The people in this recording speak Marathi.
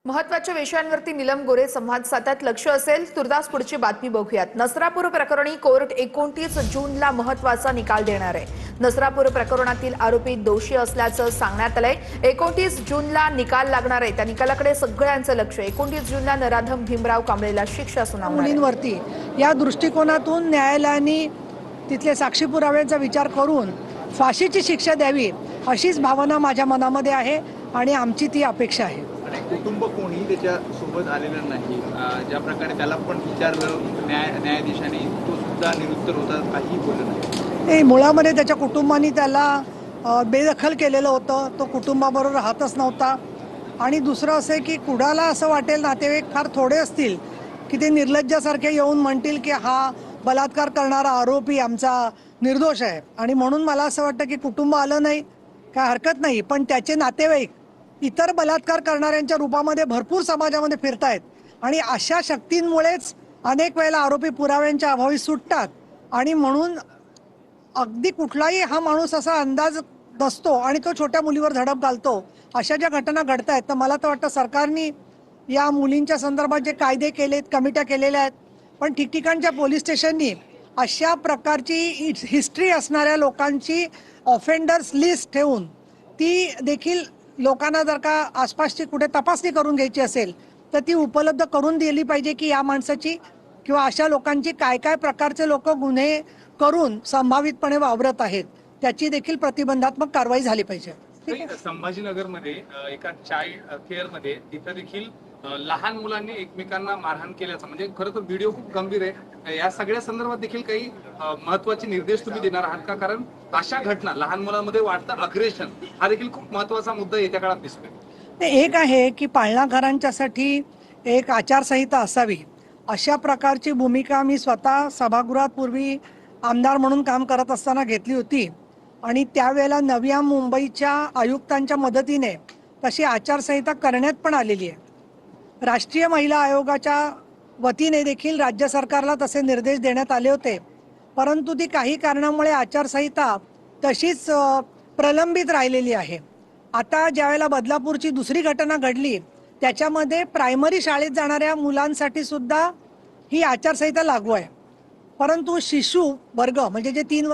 महत्त्वाच्या विषयांवरती नीलम गोरे संवाद साधत लक्ष असेल तुर्तास पुढची बातमी बघूयात। नसरापूर प्रकरणी कोर्ट 29 जूनला महत्त्वाचा निकाल देणार आहे। नसरापूर प्रकरणातील आरोपी दोषी असल्याचं सांगण्यात आलंय। 29 जूनला निकाल लागणार आहे। त्या निकालाकडे सगळ्यांचं लक्ष। 29 जूनला नराधम भीमराव कांबळेला शिक्षा सुनावणार आहे। मुलींवरती या दृष्टिकोनातून न्यायालयाने तिथले साक्षी पुराव्यांचा विचार करून फाशीची शिक्षा द्यावी अशीच भावना माझ्या मनामध्ये आहे आणि आमची ती अपेक्षा आहे। कुटुंब कोणी त्याच्या सोबत आलेलं नाही। ज्या प्रकारे त्याला पण विचारलं न्यायाधीशाने, तो सुद्धा निरुत्तर होता, काही बोललं नाही। मुळामध्ये त्याच्या कुटुंबाने त्याला बेदखल केलेलं होतं। तो कुटुंबाबरोबर राहतच नव्हता। आणि दुसरं असं की कुणाला असं वाटेल, नातेवाईक फार थोडे असतील की ते निर्लज्जासारखे येऊन म्हणतील की हा बलात्कार करणारा आरोपी आमचा निर्दोष आहे। आणि म्हणून मला असं वाटतं की कुटुंब आलं नाही काय हरकत नाही, पण त्याचे नातेवाईक इतर बलात्कार करणाऱ्यांच्या रूपामध्ये भरपूर समाजामध्ये फिरतायत आणि अशा शक्तींमुळेच अनेक वेळेला आरोपी पुराव्यांच्या अभावी सुटतात। आणि म्हणून अगदी कुठलाही हा माणूस असा अंदाज नसतो आणि तो छोट्या मुलीवर झडप घालतो। अशा ज्या घटना घडतायत तर मला तर वाटतं सरकारने या मुलींच्या संदर्भात जे कायदे केलेत, कमिट्या केलेल्या आहेत, पण ठिकठिकाणच्या पोलीस स्टेशननी अशा प्रकारची हिस्ट्री असणाऱ्या लोकांची ऑफेंडर्स लिस्ट ठेवून ती देखील लोकांना जर का आसपासची कुठे तपासणी करून घ्यायची असेल तर ती उपलब्ध करून दिली पाहिजे की या माणसाची किंवा अशा लोकांची काय काय प्रकारचे लोक गुन्हे करून संभावितपणे वावरत आहेत त्याची देखील प्रतिबंधात्मक कारवाई झाली पाहिजे। संभाजीनगरमध्ये एका चाइल्ड केअर मध्ये तिथे देखील लहान मुलांनी एकमेकांना मारहाण केल्याचं, म्हणजे खरं तर व्हिडिओ खूप गंभीर आहे। या सगळ्या संदर्भात देखील काही महत्त्वाचे निर्देश तुम्ही देणार आहात का? कारण अशा घटना लहान मुलांमध्ये वाढतं अग्रेशन हा देखील खूप महत्त्वाचा मुद्दा येत्या काळात दिसतोय। एक आहे की पाळणा घरांच्यासाठी एक आचारसंहिता असावी, अशा प्रकारची भूमिका मी स्वतः सभागृहात पूर्वी आमदार म्हणून काम करत असताना घेतली होती आणि त्यावेळेला नव्या मुंबईच्या आयुक्तांच्या मदतीने तशी आचारसंहिता करण्यात पण आलेली आहे। राष्ट्रीय महिला आयोगाच्या वतीने देखील राज्य सरकारला तसे निर्देश देण्यात आले होते, परंतु ती काही कारणामुळे आचारसंहिता तशीच प्रलंबित राहिलेली आहे। आता ज्यावेळेला बदलापूरची दुसरी घटना घडली त्याच्यामध्ये प्रायमरी शाळेत जाणाऱ्या मुलांसाठी सुद्धा ही आचारसंहिता लागू आहे, परंतु शिशु वर्ग म्हणजे जे 3